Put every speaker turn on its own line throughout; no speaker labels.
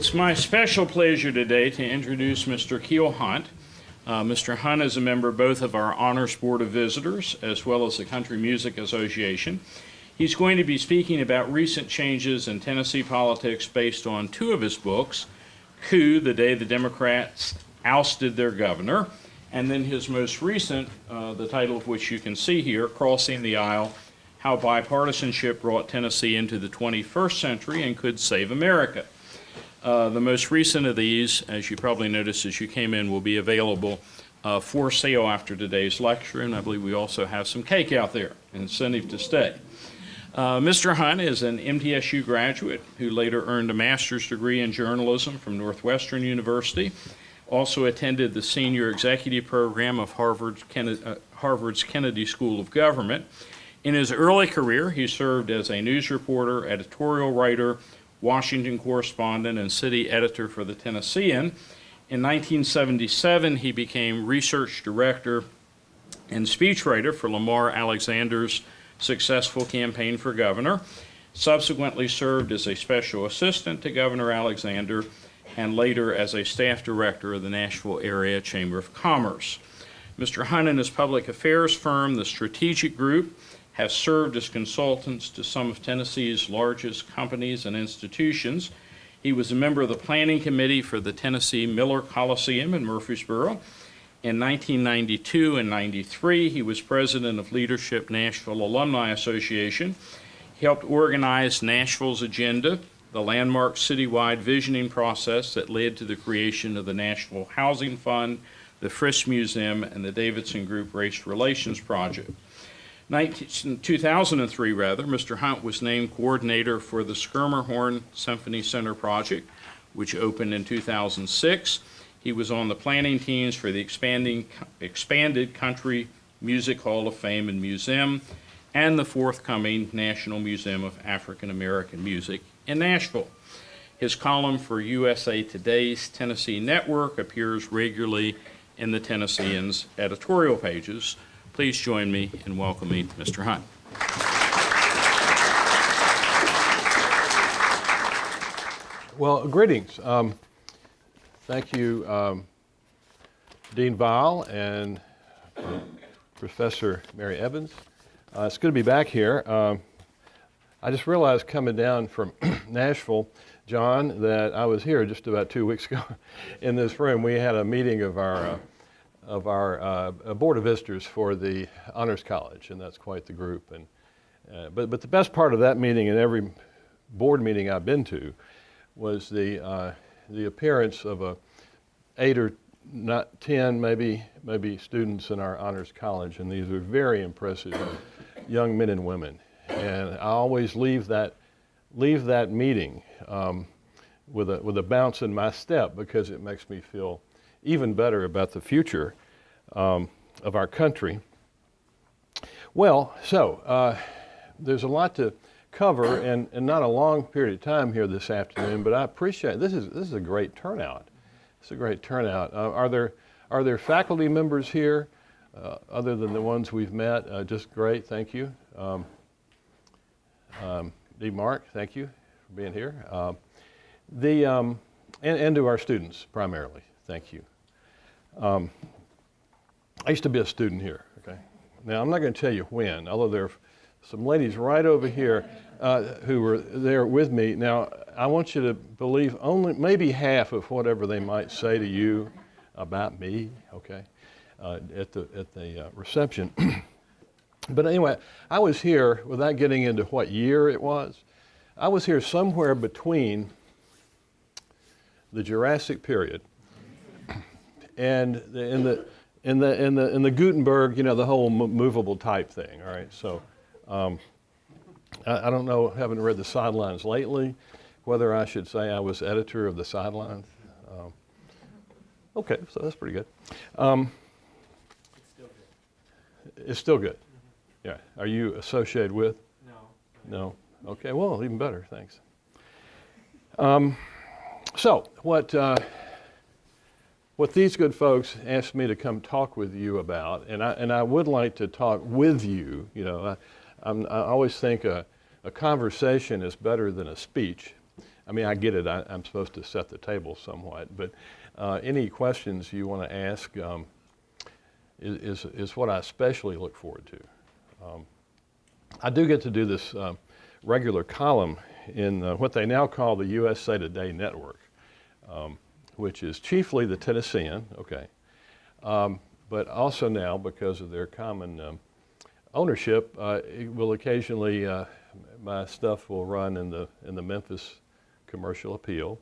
It's my special pleasure today to introduce Mr. Keel Hunt. Mr. Hunt is a member both of our Honors Board of Visitors as well as the Country Music Association. He's going to be speaking about recent changes in Tennessee politics based on two of his books, Coup, The Day the Democrats Ousted Their Governor, and then his most recent, the title of which you can see here, Crossing the Aisle, How Bipartisanship Brought Tennessee into the 21st Century and Could Save America. The most recent of these, as you probably noticed as you came in, will be available for sale after today's lecture, and I believe we also have some cake out there, an incentive to stay. Mr. Hunt is an MTSU graduate who later earned a master's degree in journalism from Northwestern University, also attended the senior executive program of Harvard's Kennedy School of Government. In his early career, he served as a news reporter, editorial writer, Washington correspondent, and city editor for the Tennessean. In 1977, he became research director and speechwriter for Lamar Alexander's successful campaign for governor, subsequently served as a special assistant to Governor Alexander, and later as a staff director of the Nashville Area Chamber of Commerce. Mr. Hunt and his public affairs firm, the Strategic Group, have served as consultants to some of Tennessee's largest companies and institutions. He was a member of the planning committee for the Tennessee Miller Coliseum in Murfreesboro. In 1992 and 93, he was president of Leadership Nashville Alumni Association. He helped organize Nashville's agenda, the landmark citywide visioning process that led to the creation of the Nashville Housing Fund, the Frisch Museum, and the Davidson Group Race Relations Project. In 2003, Mr. Hunt was named coordinator for the Schermerhorn Symphony Center project, which opened in 2006. He was on the planning teams for the expanded Country Music Hall of Fame and Museum and the forthcoming National Museum of African American Music in Nashville. His column for USA Today's Tennessee Network appears regularly in the Tennessean's editorial pages. Please join me in welcoming Mr. Hunt.
Well, greetings. Thank you, Dean Weil and Professor Mary Evans. It's good to be back here. I just realized coming down from Nashville, John, that I was here just about 2 weeks ago in this room. We had a meeting of our Board of Visitors for the Honors College, and that's quite the group. And but the best part of that meeting and every board meeting I've been to was the appearance of 8 or 10 maybe students in our Honors College, and these are very impressive young men and women. And I always leave that meeting with a bounce in my step because it makes me feel even better about the future of our country. Well, so there's a lot to cover and not a long period of time here this afternoon, but I appreciate this is a great turnout. It's a great turnout. Are there faculty members here other than the ones we've met? Just great, thank you. D. Mark, thank you for being here. And to our students primarily, thank you. I used to be a student here, okay? Now, I'm not going to tell you when, although there are some ladies right over here who were there with me. Now, I want you to believe only maybe half of whatever they might say to you about me, okay, at the reception. But anyway, I was here, without getting into what year it was, I was here somewhere between the Jurassic period and in the Gutenberg, you know, the whole movable type thing. All right, so I don't know, haven't read the Sidelines lately, whether I should say I was editor of the Sidelines. Okay, so that's pretty good.
It's still good.
It's still good. Mm-hmm. Yeah. Are you associated with?
No.
No. Okay. Well, even better. Thanks. So what these good folks asked me to come talk with you about, and I would like to talk with you. You know, I always think a conversation is better than a speech, I mean, I get it. I'm supposed to set the table somewhat, but any questions you want to ask is what I especially look forward to. I do get to do this regular column in what they now call the USA Today Network, which is chiefly the Tennessean, okay, but also now, because of their common ownership, it will occasionally, my stuff will run in the Memphis Commercial Appeal,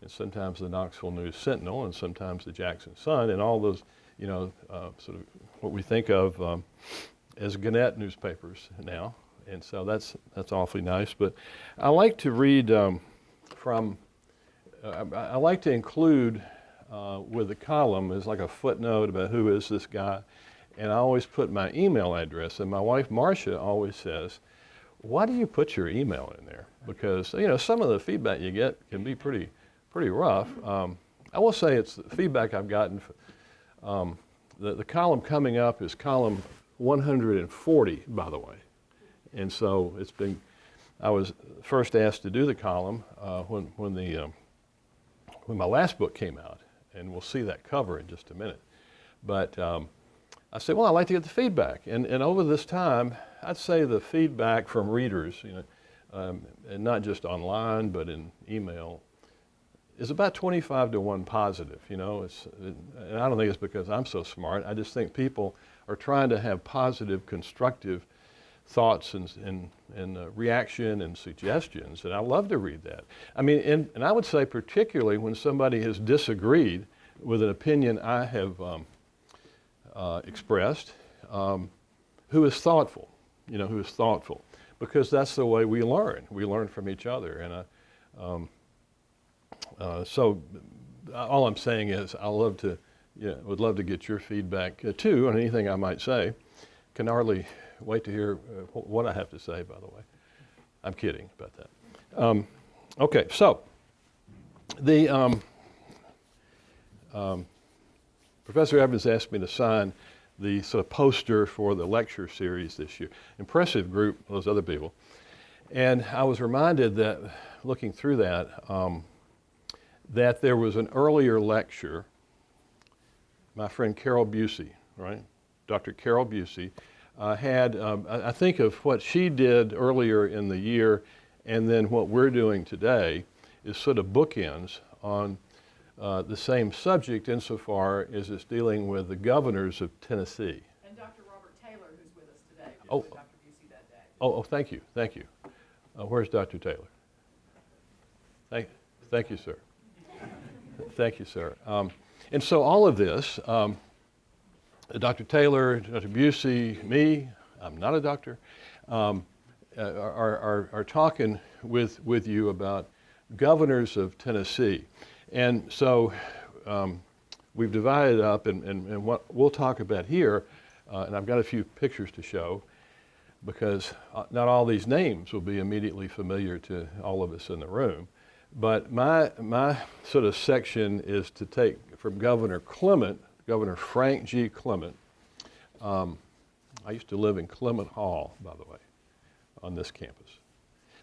and sometimes the Knoxville News Sentinel, and sometimes the Jackson Sun, and all those, you know, sort of what we think of as Gannett newspapers now, and so that's awfully nice. But I like to read from. I like to include with the column is like a footnote about who is this guy, and I always put my email address. And my wife Marcia always says, "Why do you put your email in there?" Because you know some of the feedback you get can be pretty rough. I will say it's the feedback I've gotten. The column coming up is column 140, by the way, and so it's been. I was first asked to do the column when my last book came out, and we'll see that cover in just a minute. But I said, well, I'd like to get the feedback, and over this time, I'd say the feedback from readers, you know, and not just online but in email, is about 25 to 1 positive. You know, and I don't think it's because I'm so smart. I just think people are trying to have positive, constructive thoughts and reaction and suggestions, and I love to read that. I mean, and I would say particularly when somebody has disagreed with an opinion I have expressed, who is thoughtful, you know, who is thoughtful, because that's the way we learn. We learn from each other, and so all I'm saying is I love to, would love to get your feedback too on anything I might say. Can hardly wait to hear what I have to say, by the way. I'm kidding about that. Okay, so the Professor Evans asked me to sign the sort of poster for the lecture series this year. Impressive group, those other people. And I was reminded that, looking through that, that there was an earlier lecture, my friend Carol Busey, right? Dr. Carol Busey had, I think of what she did earlier in the year and then what we're doing today is sort of bookends on the same subject insofar as it's dealing with the governors of Tennessee.
And Dr. Robert Taylor, who's with us today, was
Oh.
with Dr. Busey that day.
Oh, thank you, thank you. Where's Dr. Taylor? Thank you, sir. Thank you, sir. And so all of this, Dr. Taylor, Dr. Busey, me, I'm not a doctor, are talking with you about governors of Tennessee. And so we've divided up, and what we'll talk about here, and I've got a few pictures to show, because not all these names will be immediately familiar to all of us in the room. But my sort of section is to take from Governor Clement, Governor Frank G. Clement. I used to live in Clement Hall, by the way, on this campus.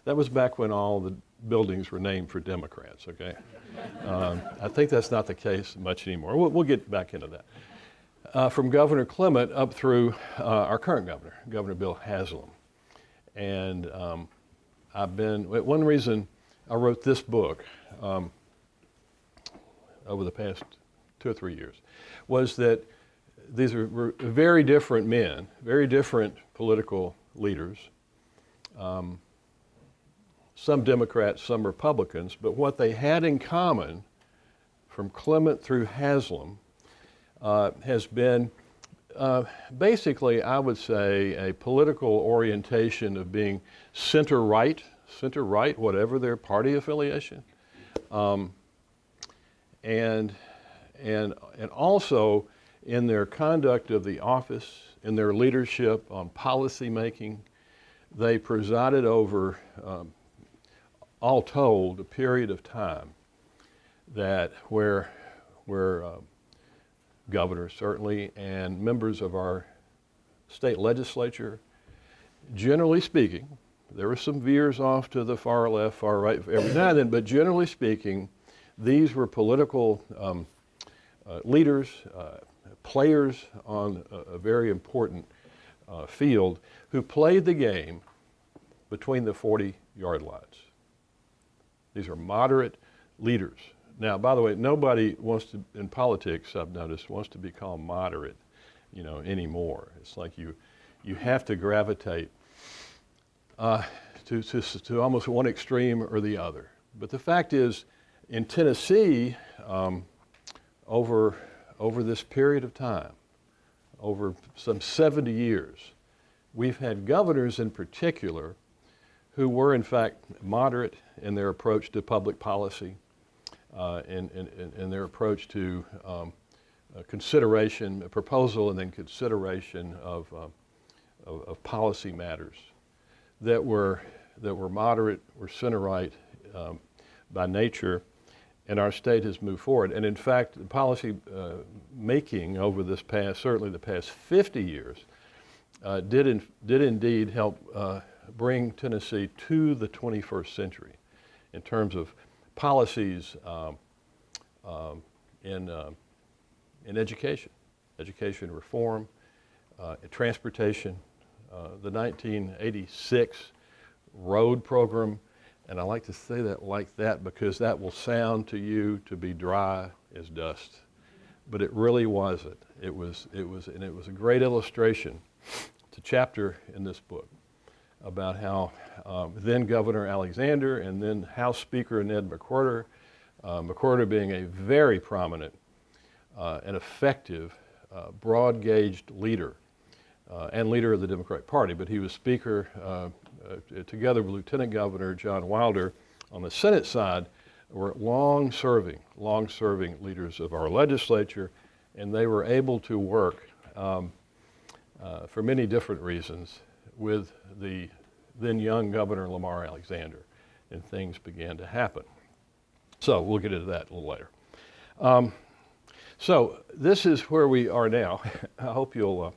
That was back when all the buildings were named for Democrats, okay? I think that's not the case much anymore. We'll get back into that. From Governor Clement up through our current governor, Governor Bill Haslam. And one reason I wrote this book over the past 2 or 3 years was that these were very different men, very different political leaders, some Democrats, some Republicans, but what they had in common from Clement through Haslam has been basically, I would say, a political orientation of being center-right, whatever their party affiliation, and also in their conduct of the office, in their leadership on policy making. They presided over, all told, a period of time that where governors certainly and members of our state legislature, generally speaking, There were some veers off to the far left, far right every now and then, but generally speaking, these were political leaders, players on a very important field who played the game between the 40-yard lines. These are moderate leaders. Now, by the way, nobody wants to, in politics, I've noticed, wants to be called moderate, anymore. It's like you have to gravitate to almost one extreme or the other. But the fact is, in Tennessee, over this period of time, over some 70 years, we've had governors in particular who were in fact moderate in their approach to public policy, in their approach to consideration, a proposal and then consideration of policy matters that were moderate, were center-right by nature, and our state has moved forward. And in fact, the policy making over this past, certainly the past 50 years, did indeed help bring Tennessee to the 21st century in terms of policies in education reform, transportation, the 1986 road program, and I like to say that like that because that will sound to you to be dry as dust, but it really wasn't. It was a great illustration. It's a chapter in this book about how then Governor Alexander and then House Speaker Ned McWhorter, McWhorter being a very prominent and effective, broad-gauged leader and leader of the Democratic Party, but he was Speaker together with Lieutenant Governor John Wilder on the Senate side, were long-serving leaders of our legislature, and they were able to work for many different reasons with the then young Governor Lamar Alexander, and things began to happen. So we'll get into that a little later. So this is where we are now. I hope you'll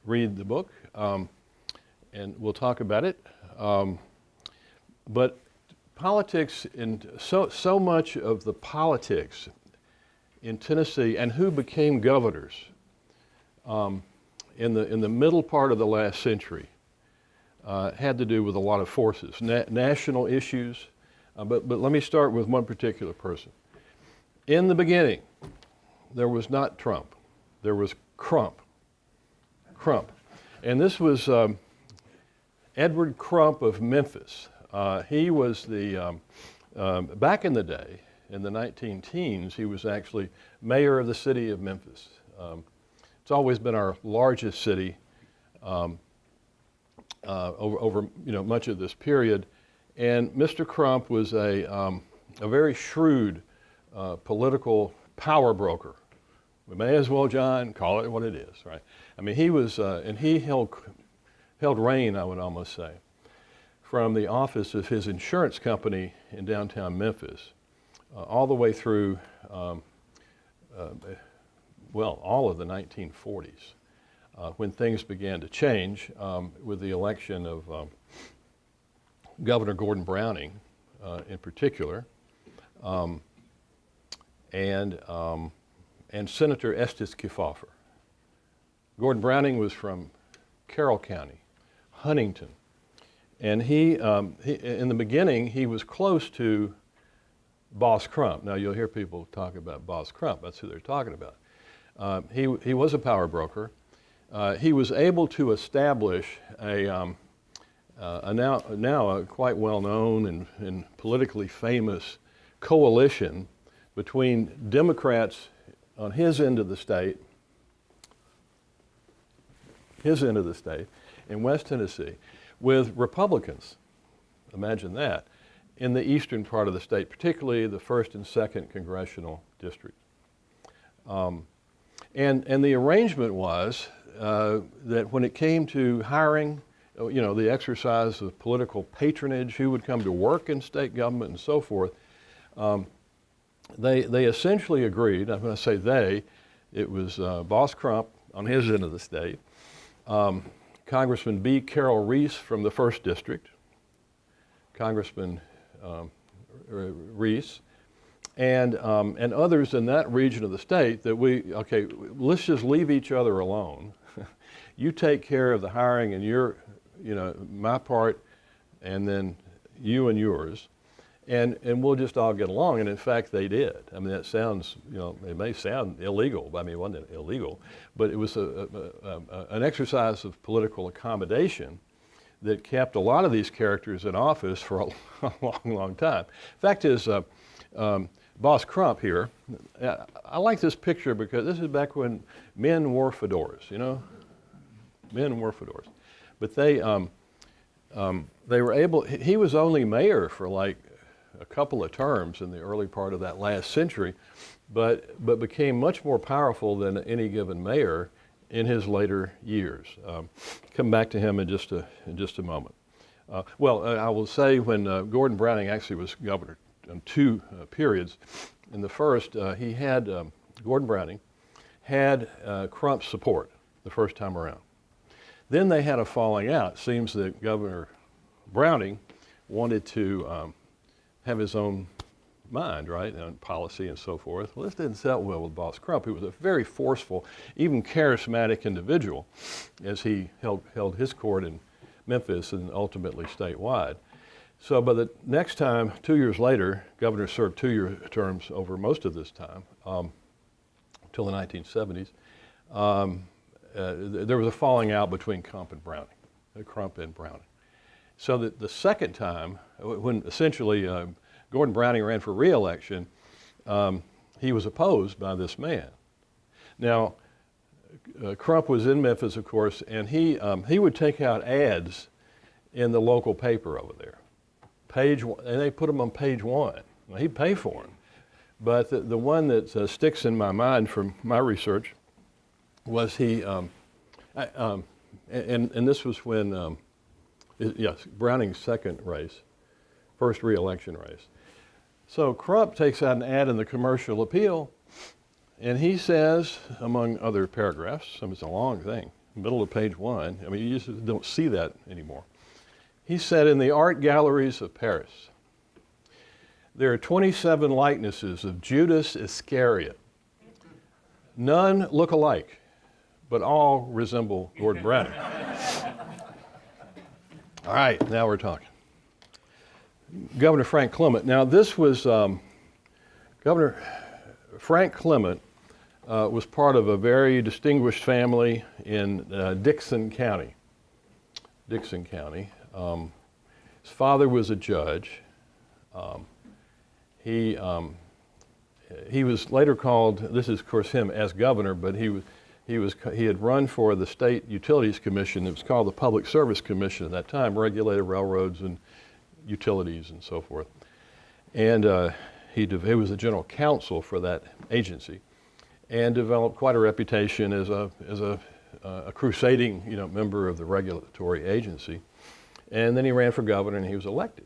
read the book, and we'll talk about it. But politics, so much of the politics in Tennessee and who became governors in the middle part of the last century had to do with a lot of forces, national issues. But let me start with one particular person. In the beginning, there was not Trump. There was Crump. And this was Edward Crump of Memphis. He was the, back in the day, in the 19-teens, he was actually mayor of the city of Memphis. It's always been our largest city over much of this period. And Mr. Crump was a very shrewd political power broker. We may as well, John, call it what it is, right? I mean, he was, and he held reign, I would almost say, from the office of his insurance company in downtown Memphis, all the way through, all of the 1940s, when things began to change with the election of Governor Gordon Browning in particular, and Senator Estes Kefauver. Gordon Browning was from Carroll County, Huntington, and he in the beginning, he was close to Boss Crump. Now, you'll hear people talk about Boss Crump. That's who they're talking about. He was a power broker. He was able to establish a now a quite well-known and politically famous coalition between Democrats on his end of the state in West Tennessee, with Republicans, imagine that, in the eastern part of the state, particularly the 1st and 2nd congressional districts. And the arrangement was that when it came to hiring, the exercise of political patronage, who would come to work in state government and so forth, they essentially agreed. I'm going to say they, it was Boss Crump on his end of the state, Congressman B. Carroll Reese from the 1st District, Congressman Reese, and others in that region of the state that okay, let's just leave each other alone. You take care of the hiring and my part, and then you and yours, and we'll just all get along. And in fact, they did. I mean, that sounds, it may sound illegal. I mean, it wasn't illegal, but it was an exercise of political accommodation that kept a lot of these characters in office for a long, long time. Fact is, Boss Crump here, I like this picture because this is back when men wore fedoras, Men wore fedoras. But they were able, he was only mayor for like a couple of terms in the early part of that last century, but became much more powerful than any given mayor in his later years. Come back to him in just a moment. I will say when Gordon Browning actually was governor in 2 periods. In the first, Gordon Browning had Crump's support the first time around. Then they had a falling out. It seems that Governor Browning wanted to have his own mind, right, and policy and so forth. Well, this didn't set well with Boss Crump, who was a very forceful, even charismatic individual as he held his court in Memphis and ultimately statewide. So by the next time, 2 years later, governors served 2-year terms over most of this time, until the 1970s. There was a falling out between Crump and Browning. So that the second time, when essentially Gordon Browning ran for re-election, he was opposed by this man. Now, Crump was in Memphis, of course, and he would take out ads in the local paper over there. And they put them on page 1. Well, he'd pay for them. But the one that sticks in my mind from my research was and this was when, Browning's second race, first re-election race. So Crump takes out an ad in the Commercial Appeal, and he says, among other paragraphs, it's a long thing, middle of page 1, I mean, you just don't see that anymore. He said, in the art galleries of Paris, there are 27 likenesses of Judas Iscariot. None look alike, but all resemble Gordon Browning. All right, now we're talking. Governor Frank Clement. Now this was, Governor Frank Clement was part of a very distinguished family in Dickson County. His father was a judge. He was later called, this is of course him as governor, but he had run for the State Utilities Commission. It was called the Public Service Commission at that time, regulated railroads and utilities and so forth. And he was the general counsel for that agency, and developed quite a reputation as a crusading, member of the regulatory agency. And then he ran for governor, and he was elected.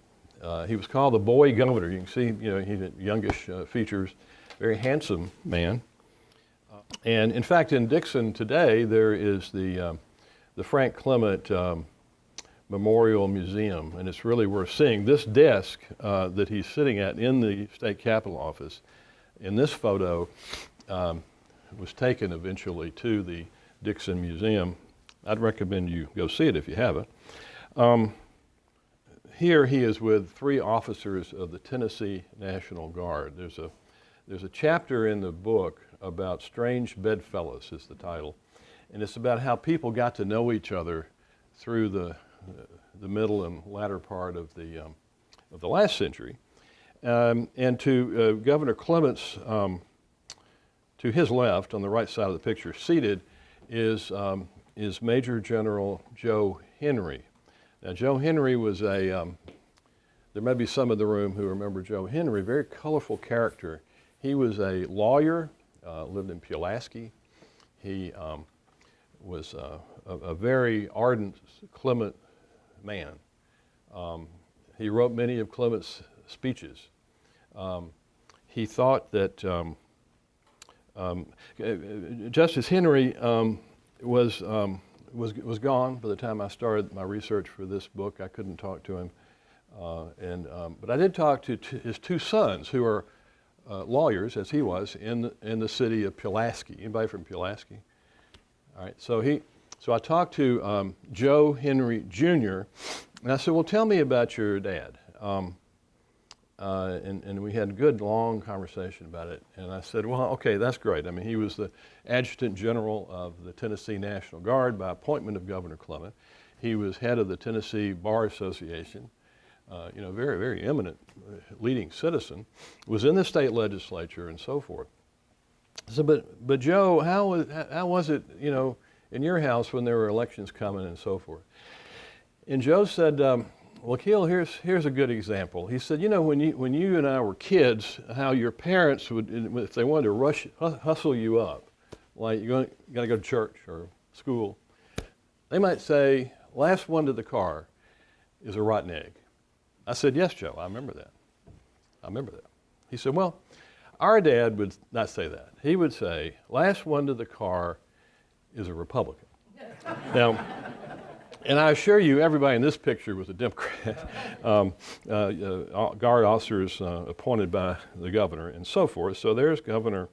He was called the boy governor. You can see, he had youngish features, very handsome man. And in fact, in Dickson today, there is the Frank Clement Memorial Museum, and it's really worth seeing. This desk that he's sitting at in the state capitol office, in this photo, was taken eventually to the Dickson Museum. I'd recommend you go see it if you haven't. Here he is with 3 officers of the Tennessee National Guard. There's a chapter in the book about Strange Bedfellows is the title, and it's about how people got to know each other through the middle and latter part of the last century. And to Governor Clement's, to his left, on the right side of the picture, seated is Major General Joe Henry. Now, Joe Henry was there may be some in the room who remember Joe Henry, very colorful character. He was a lawyer, lived in Pulaski. He was a very ardent Clement man. He wrote many of Clement's speeches. He thought that Justice Henry was was gone by the time I started my research for this book. I couldn't talk to him, but I did talk to his two sons, who are lawyers, as he was, in the city of Pulaski. Anybody from Pulaski? All right. So I talked to Joe Henry Jr. and I said, "Well, tell me about your dad." And we had a good, long conversation about it. And I said, well, okay, that's great. I mean, he was the Adjutant General of the Tennessee National Guard by appointment of Governor Clement. He was head of the Tennessee Bar Association, very, very eminent leading citizen, was in the state legislature and so forth. So, but Joe, how was it, in your house when there were elections coming and so forth? And Joe said, well, Keel, here's a good example. He said, when you and I were kids, how your parents would, if they wanted to hustle you up, like you got to go to church or school, they might say, last one to the car is a rotten egg. I said, yes, Joe, I remember that. He said, well, our dad would not say that. He would say, last one to the car is a Republican. Now, and I assure you, everybody in this picture was a Democrat. Guard officers appointed by the governor and so forth. So there's Governor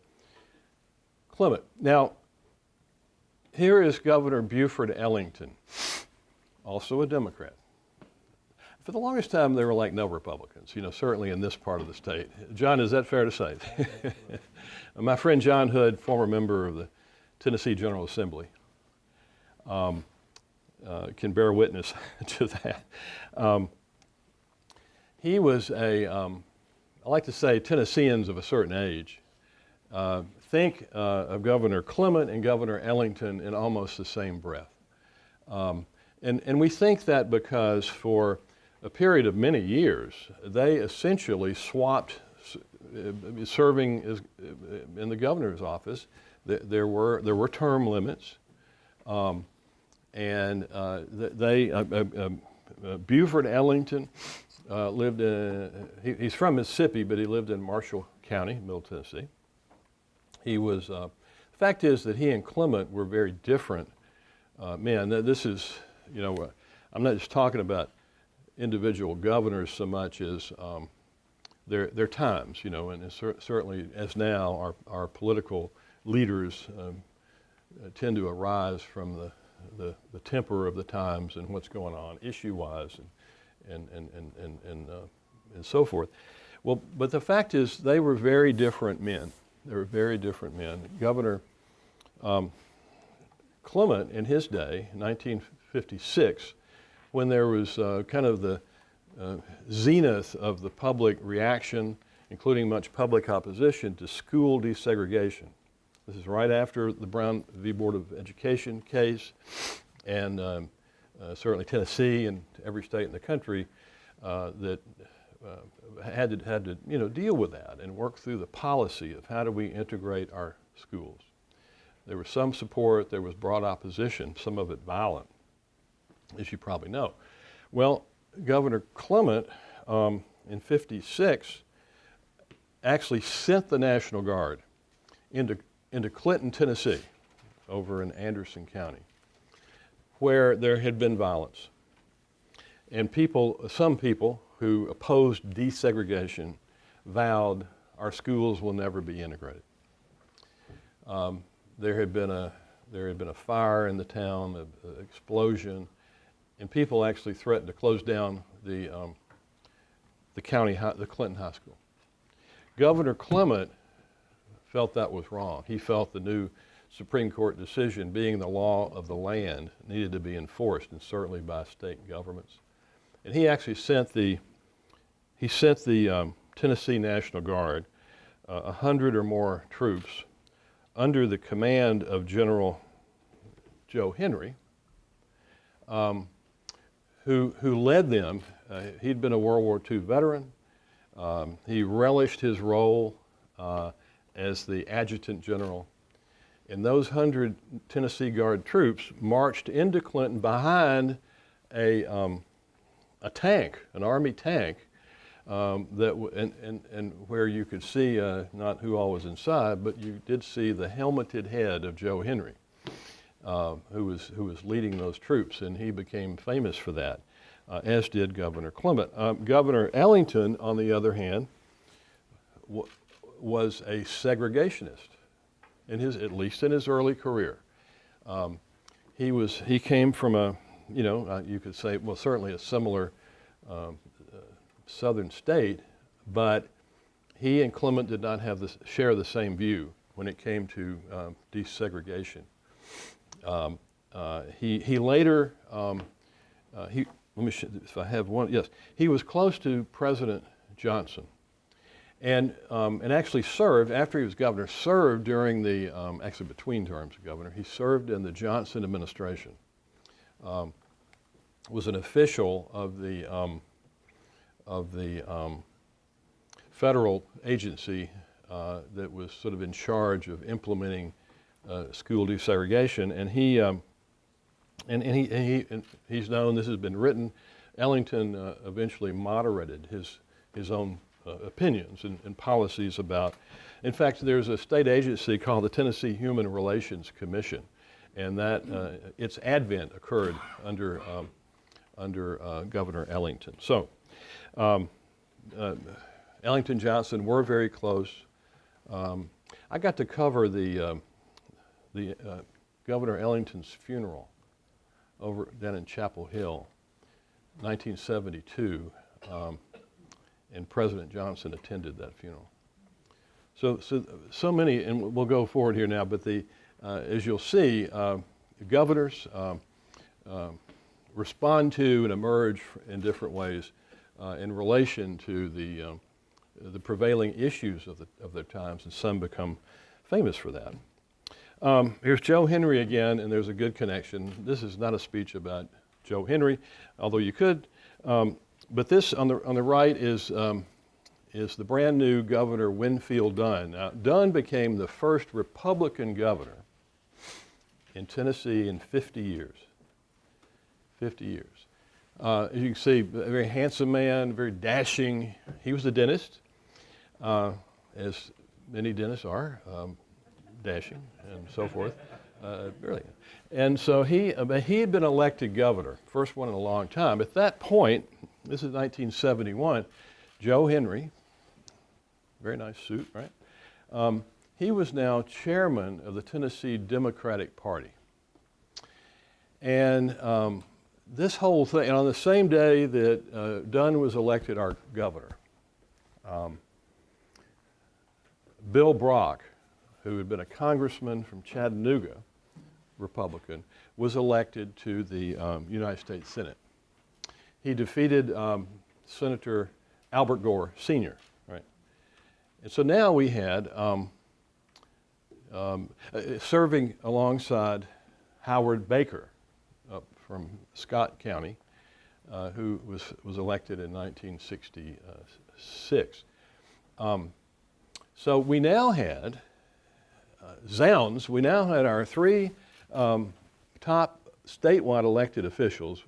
Clement. Now, here is Governor Buford Ellington, also a Democrat. For the longest time, there were like no Republicans, certainly in this part of the state. John, is that fair to say? My friend John Hood, former member of the Tennessee General Assembly, can bear witness to that. He was I like to say Tennesseans of a certain age think of Governor Clement and Governor Ellington in almost the same breath. And we think that because for a period of many years, they essentially swapped serving in the governor's office. There were term limits. Buford Ellington lived he's from Mississippi, but he lived in Marshall County, Middle Tennessee. The fact is that he and Clement were very different men. This is, I'm not just talking about individual governors so much as their times, and certainly as now our political leaders tend to arise from the temper of the times and what's going on issue-wise and so forth. Well, but the fact is they were very different men. Governor Clement in his day, 1956, when there was kind of the zenith of the public reaction, including much public opposition to school desegregation. This is right after the Brown v. Board of Education case, and certainly Tennessee and every state in the country that had to deal with that and work through the policy of how do we integrate our schools. There was some support, there was broad opposition, some of it violent, as you probably know. Well, Governor Clement in '56 actually sent the National Guard into Clinton, Tennessee, over in Anderson County, where there had been violence. And some people who opposed desegregation vowed our schools will never be integrated. There had been a fire in the town, an explosion, and people actually threatened to close down the Clinton High School. Governor Clement felt that was wrong. He felt the new Supreme Court decision, being the law of the land, needed to be enforced, and certainly by state governments. And he actually sent the Tennessee National Guard, 100 or more troops, under the command of General Joe Henry, who led them. He'd been a World War II veteran. He relished his role as the Adjutant General. And those 100 Tennessee Guard troops marched into Clinton behind a tank, an Army tank, and where you could see not who all was inside, but you did see the helmeted head of Joe Henry. who was leading those troops, and he became famous for that, as did Governor Clement. Governor Ellington, on the other hand, was a segregationist, at least in his early career. He came from you could say, well, certainly a similar southern state, but he and Clement did not share the same view when it came to desegregation. He later, let me if I have one, yes, he was close to President Johnson, and actually served, after he was governor, served during the, actually between terms of governor, he served in the Johnson administration. Was an official of the federal agency that was sort of in charge of implementing school desegregation, and he's known, this has been written, Ellington eventually moderated his own opinions and policies about, in fact, there's a state agency called the Tennessee Human Relations Commission, and that its advent occurred under Governor Ellington. So Ellington Johnson were very close. I got to cover the Governor Ellington's funeral over down in Chapel Hill, 1972, and President Johnson attended that funeral. So many, and we'll go forward here now, but as you'll see, governors respond to and emerge in different ways in relation to the prevailing issues of their times, and some become famous for that. Here's Joe Henry again, and there's a good connection. This is not a speech about Joe Henry, although you could. But this on the right is the brand new Governor Winfield Dunn. Now, Dunn became the first Republican governor in Tennessee in 50 years. 50 years. As you can see, a very handsome man, very dashing. He was a dentist, as many dentists are, dashing and so forth. Brilliant. And so he had been elected governor, first one in a long time. At that point, this is 1971, Joe Henry, very nice suit, right? He was now chairman of the Tennessee Democratic Party. And this whole thing, and on the same day that Dunn was elected our governor, Bill Brock, who had been a congressman from Chattanooga, Republican, was elected to the United States Senate. He defeated Senator Albert Gore Sr., right? And so now we had, serving alongside Howard Baker up from Scott County, who was elected in 1966. So we now had, we now had our three top statewide elected officials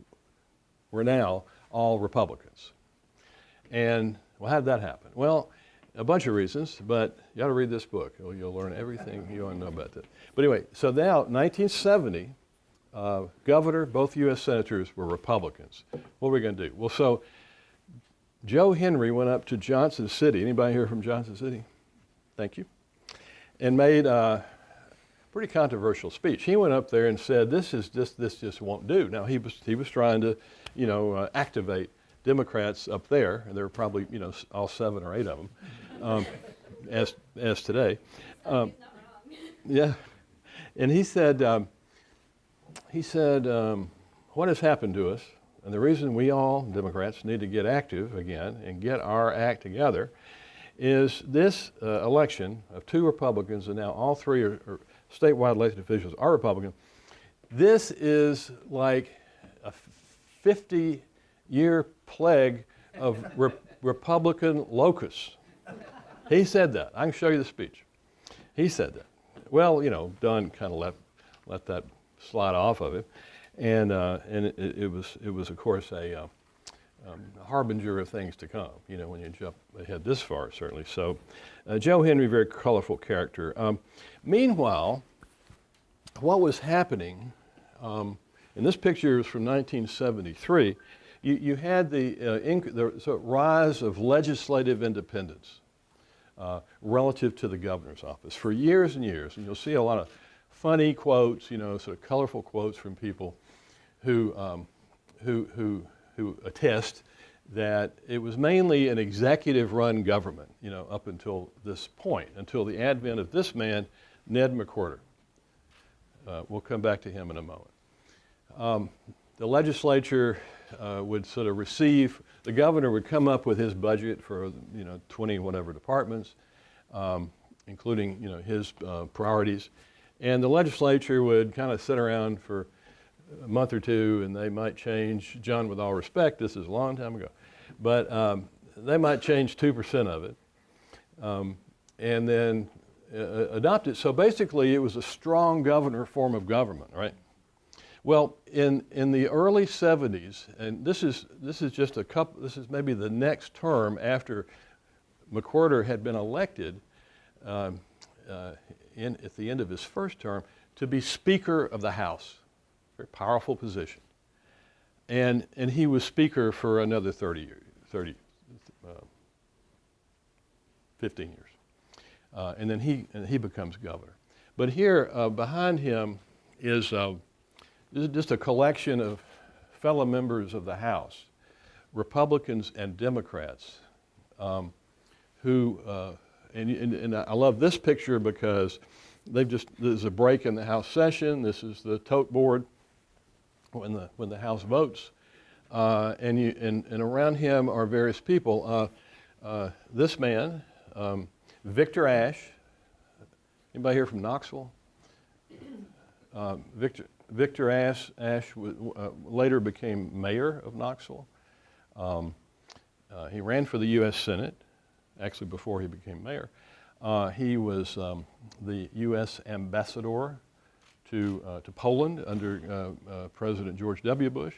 were now all Republicans. And well, how did that happen? Well, a bunch of reasons, but you ought to read this book. You'll learn everything you want to know about that. But anyway, so now 1970, governor, both U.S. senators were Republicans. What are we going to do? Well, so Joe Henry went up to Johnson City. Anybody here from Johnson City? Thank you. And made a pretty controversial speech. He went up there and said, "This just won't do." Now he was trying to, activate Democrats up there, and there were probably all 7 or 8 of them, as today. Yeah, and he said, what has happened to us, and the reason we all Democrats need to get active again and get our act together, is this election of 2 Republicans, and now all 3 are statewide elected officials are Republican. This is like a 50-year plague of Republican locusts. He said that. I can show you the speech. He said that. Well, Dunn kind of let that slide off of him, and it was of course a harbinger of things to come. When you jump ahead this far, certainly. So, Joe Henry, very colorful character. Meanwhile, what was happening, and this picture is from 1973, you had the rise of legislative independence relative to the governor's office for years and years. And you'll see a lot of funny quotes, sort of colorful quotes from people who attest that it was mainly an executive-run government, up until this point, until the advent of this man, Ned McWhorter. We'll come back to him in a moment. The legislature would sort of receive, the governor would come up with his budget for 20 whatever departments, including his priorities, and the legislature would kind of sit around for a month or two, and they might change. John, with all respect, this is a long time ago, but they might change 2% of it, and then adopt it. So basically, it was a strong governor form of government, right? Well, in the early 70s, and this is just a couple. This is maybe the next term after McWhorter had been elected at the end of his first term to be Speaker of the House. Very powerful position. And he was Speaker for another 15 years. And then he becomes governor. But here behind him is just a collection of fellow members of the House, Republicans and Democrats, who, and I love this picture because there's a break in the House session. This is the tote board when the House votes, and around him are various people. This man, Victor Ashe. Anybody here from Knoxville? Victor Ashe later became mayor of Knoxville. He ran for the U.S. Senate, actually before he became mayor. He was the U.S. ambassador to Poland under President George W. Bush.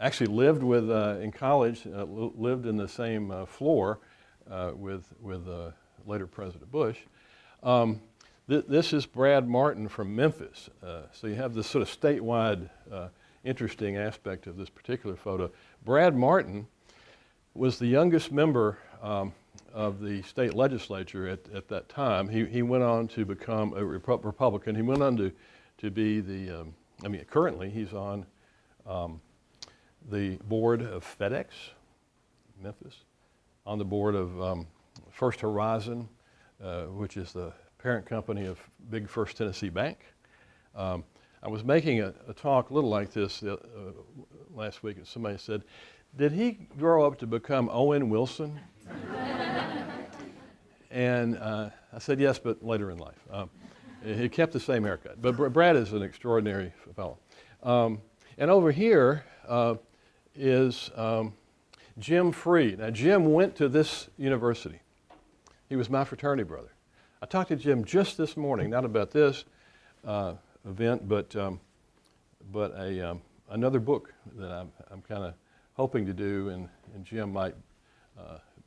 Actually lived in college, lived in the same floor with later President Bush. This is Brad Martin from Memphis. So you have this sort of statewide interesting aspect of this particular photo. Brad Martin was the youngest member of the state legislature at that time. He went on to become a Republican. He went on to be currently he's on the board of FedEx, Memphis, on the board of First Horizon, which is the parent company of Big First Tennessee Bank. I was making a talk a little like this last week, and somebody said, "Did he grow up to become Owen Wilson?" And I said, "Yes, but later in life." He kept the same haircut. But Brad is an extraordinary fellow. And over here is Jim Free. Now, Jim went to this university. He was my fraternity brother. I talked to Jim just this morning, not about this event, but another book that I'm kind of hoping to do, and Jim might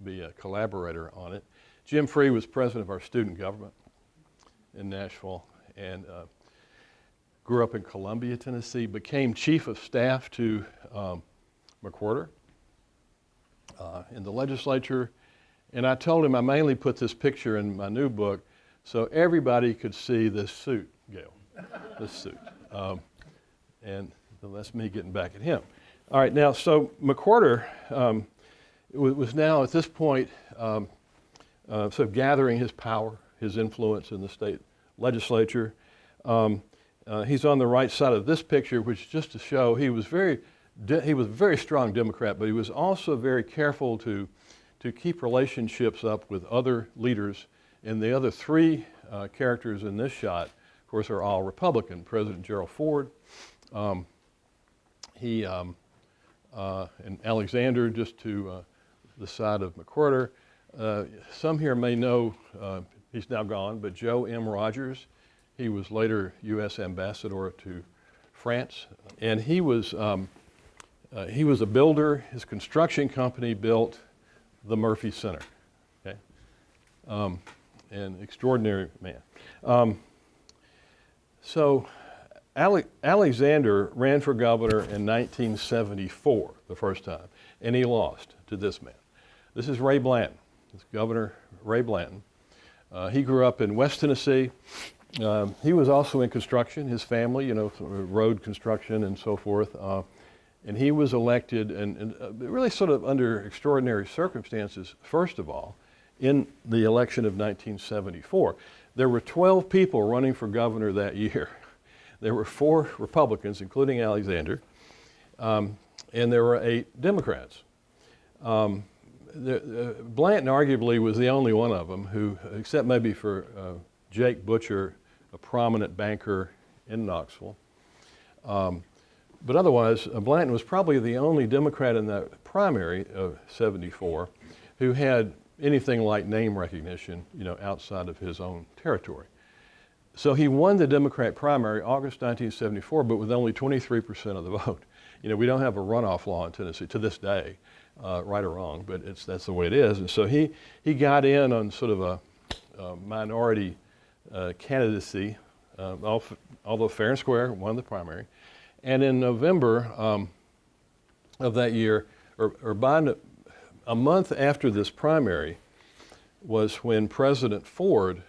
be a collaborator on it. Jim Free was president of our student government in Nashville and grew up in Columbia, Tennessee, became chief of staff to McWhorter in the legislature. And I told him I mainly put this picture in my new book so everybody could see this suit, Gail, this suit. And that's me getting back at him. All right, now, so McWhorter was now at this point sort of gathering his power, his influence in the state legislature. He's on the right side of this picture, which just to show he was a very strong Democrat, but he was also very careful to keep relationships up with other leaders. And the other three characters in this shot, of course, are all Republican. President Gerald Ford, and Alexander, just to the side of McWhorter. Some here may know, he's now gone, but Joe M. Rogers. He was later U.S. ambassador to France, and he was a builder. His construction company built the Murphy Center. Okay, an extraordinary man. So Alexander ran for governor in 1974, the first time, and he lost to this man. This is Ray Blanton. This is Governor Ray Blanton. He grew up in West Tennessee. He was also in construction, his family, you know, road construction and so forth. And he was elected, and really sort of under extraordinary circumstances, first of all, in the election of 1974. There were 12 people running for governor that year. There were 4 Republicans, including Alexander, and there were 8 Democrats. Blanton arguably was the only one of them who, except maybe for Jake Butcher, a prominent banker in Knoxville. But otherwise, Blanton was probably the only Democrat in that primary of 74 who had anything like name recognition, you know, outside of his own territory. So he won the Democrat primary August 1974, but with only 23% of the vote. You know, we don't have a runoff law in Tennessee to this day, right or wrong, but that's the way it is. And so he got in on sort of a minority candidacy, although fair and square, won the primary. And in November of that year, or by a month after this primary, was when President Ford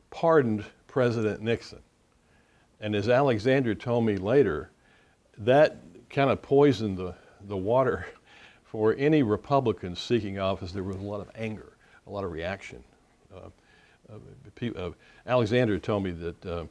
pardoned President Nixon. And as Alexander told me later, that kind of poisoned the water for any Republicans seeking office. There was a lot of anger, a lot of reaction. Alexander told me that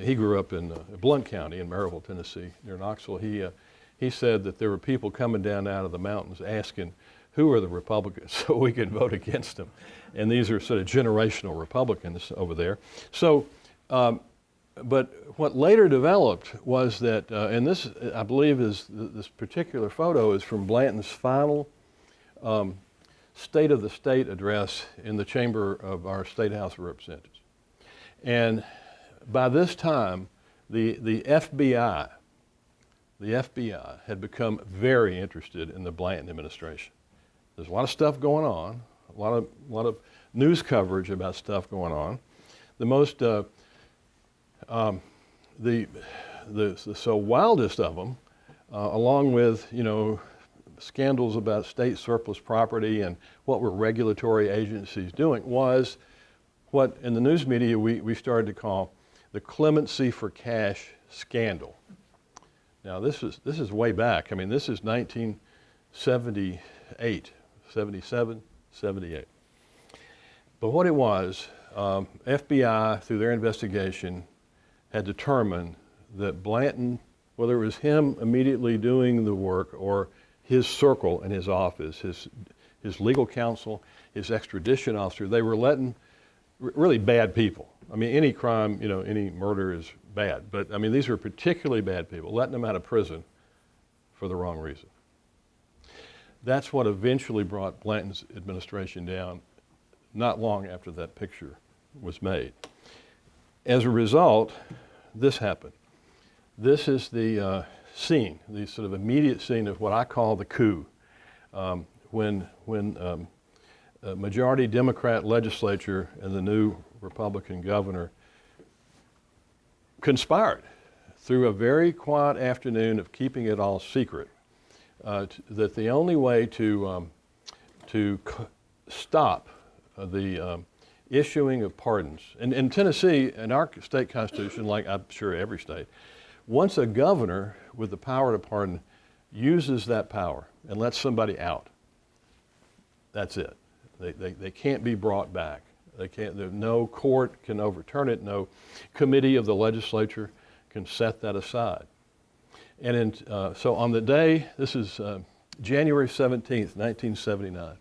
he grew up in Blount County in Maryville, Tennessee, near Knoxville. He said that there were people coming down out of the mountains asking, who are the Republicans, so we could vote against them. And these are sort of generational Republicans over there. So, but what later developed was that, and this, I believe, is this particular photo is from Blanton's final State of the State address in the chamber of our State House of Representatives. And by this time, the FBI had become very interested in the Blanton administration. There's a lot of stuff going on, a lot of news coverage about stuff going on. The most, the so wildest of them, along with, you know, scandals about state surplus property and what were regulatory agencies doing, was what in the news media we started to call the clemency for cash scandal. Now this is way back. I mean, this is 1978, 77, 78. But what it was, FBI, through their investigation, had determined that Blanton, whether it was him immediately doing the work or his circle in his office, his legal counsel, his extradition officer, they were letting really bad people. I mean, any crime, you know, any murder is bad. But, I mean, these were particularly bad people, letting them out of prison for the wrong reason. That's what eventually brought Blanton's administration down not long after that picture was made. As a result, this happened. This is the scene, the sort of immediate scene of what I call the coup, when a majority Democrat legislature and the new Republican governor conspired through a very quiet afternoon of keeping it all secret, that the only way to stop the issuing of pardons, and in Tennessee, in our state constitution, like I'm sure every state, once a governor with the power to pardon uses that power and lets somebody out, that's it. They can't be brought back. They can't. No court can overturn it. No committee of the legislature can set that aside. And so on the day, this is January 17th, 1979,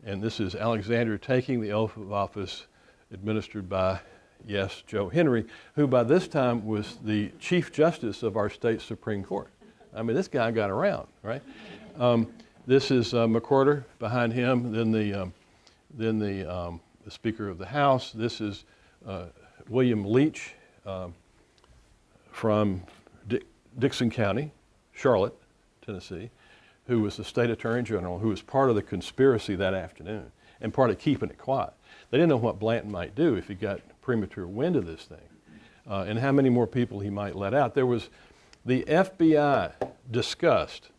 and this is Alexander taking the oath of office administered by, yes, Joe Henry, who by this time was the Chief Justice of our state Supreme Court. I mean, this guy got around, right? This is McWhorter behind him, then the Speaker of the House. This is William Leach from Dixon County, Charlotte, Tennessee, who was the State Attorney General, who was part of the conspiracy that afternoon and part of keeping it quiet. They didn't know what Blanton might do if he got premature wind of this thing. and how many more people he might let out. The FBI discussed,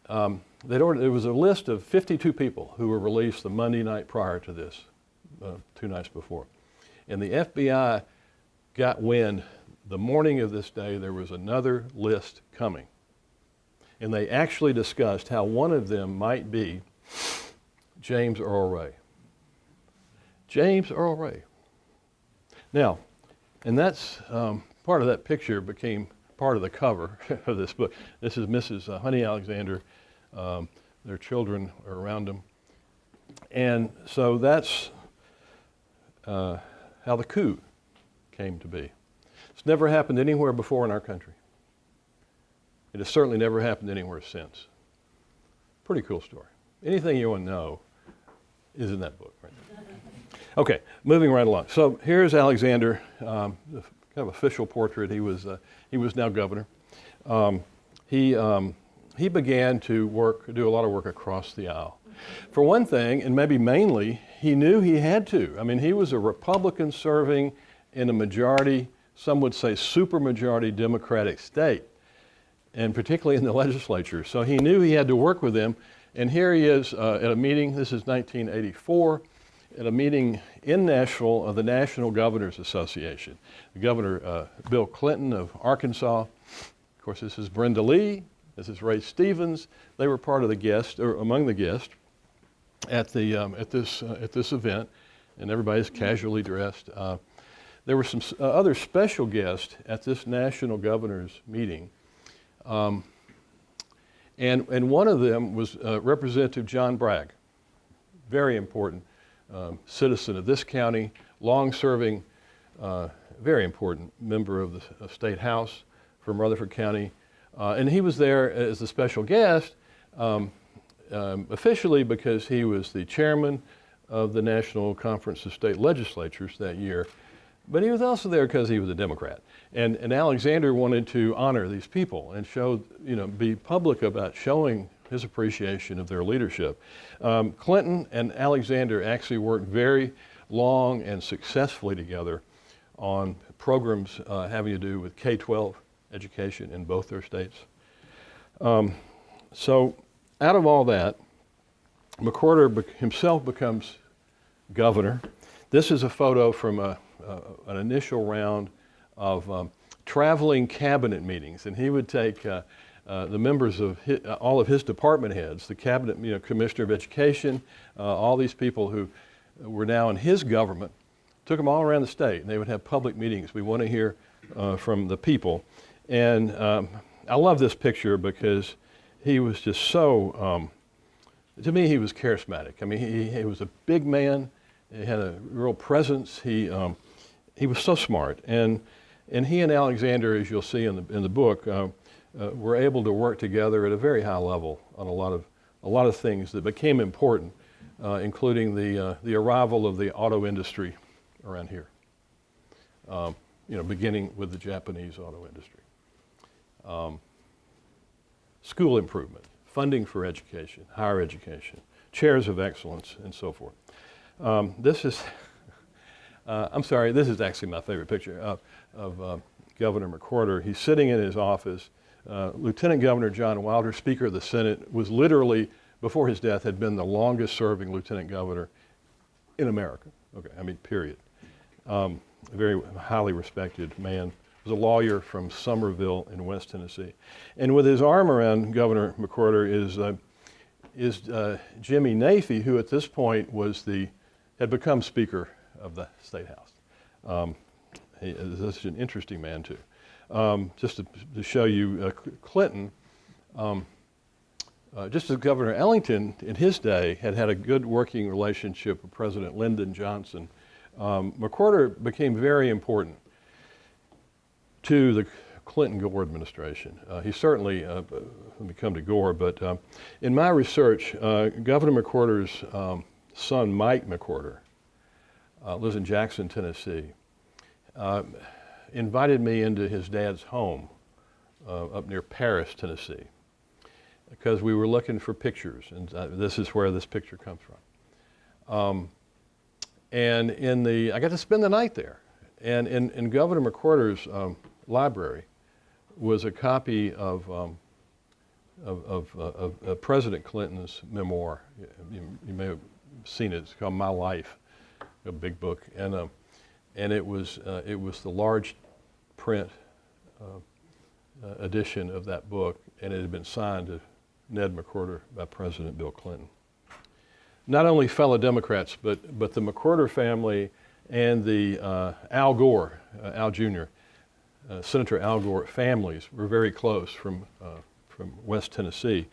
there was a list of 52 people who were released the Monday night prior to this, 2 nights before. And the FBI got wind the morning of this day there was another list coming. And they actually discussed how one of them might be James Earl Ray. James Earl Ray. Now, and that's part of that picture became part of the cover of this book. This is Mrs. Honey Alexander. Their children are around them. And so that's how the coup came to be. It's never happened anywhere before in our country. It has certainly never happened anywhere since. Pretty cool story. Anything you want to know is in that book right there. Okay, moving right along. So here's Alexander, the kind of official portrait. He was now governor. He began to do a lot of work across the aisle. For one thing, and maybe mainly, he knew he had to. I mean, he was a Republican serving in a majority, some would say supermajority Democratic state, and particularly in the legislature. So he knew he had to work with them. And here he is at a meeting, this is 1984, at a meeting in Nashville of the National Governors Association. The Governor, Bill Clinton of Arkansas. Of course, this is Brenda Lee. This is Ray Stevens. They were part of the guests, or among the guests, at this event, and everybody's casually dressed. There were some other special guests at this National Governors meeting, and one of them was Representative John Bragg, very important citizen of this county, long-serving, very important member of the State House from Rutherford County. And he was there as a special guest, officially because he was the chairman of the National Conference of State Legislatures that year, but he was also there because he was a Democrat. And Alexander wanted to honor these people and show, be public about showing his appreciation of their leadership. Clinton and Alexander actually worked very long and successfully together on programs having to do with K-12 education in both their states. So out of all that, McWhorter himself becomes governor. This is a photo from an initial round of traveling cabinet meetings, and he would take the members of all of his department heads, the cabinet, commissioner of education, all these people who were now in his government, took them all around the state, and they would have public meetings. We want to hear from the people. And I love this picture because he was just so, to me, he was charismatic. I mean, he was a big man. He had a real presence. He was so smart. And he and Alexander, as you'll see in the book, were able to work together at a very high level on a lot of things that became important, including the arrival of the auto industry around here. Beginning with the Japanese auto industry. School improvement, funding for education, higher education, chairs of excellence, and so forth. This is actually my favorite picture of Governor McWhorter. He's sitting in his office. Lieutenant Governor John Wilder, Speaker of the Senate, was literally, before his death, had been the longest serving lieutenant governor in America. Okay, I mean, period. A very highly respected man. Was a lawyer from Somerville in West Tennessee. And with his arm around Governor McWhorter is Jimmy Nafee, who at this point had become Speaker of the State House. He is an interesting man too. Just to show you, Clinton, just as Governor Ellington in his day had a good working relationship with President Lyndon Johnson, McWhorter became very important to the Clinton-Gore administration. He certainly, when we come to Gore, but in my research, Governor McWhorter's son, Mike McWhorter, lives in Jackson, Tennessee, invited me into his dad's home up near Paris, Tennessee, because we were looking for pictures, and this is where this picture comes from. And I got to spend the night there. And in Governor McWhorter's library was a copy of President Clinton's memoir. You may have seen it. It's called My Life, a big book, and it was the large print edition of that book, and it had been signed to Ned McWhorter by President Bill Clinton. Not only fellow Democrats, but the McWhorter family and the Al Gore, Al Jr., Senator Al Gore families were very close from West Tennessee.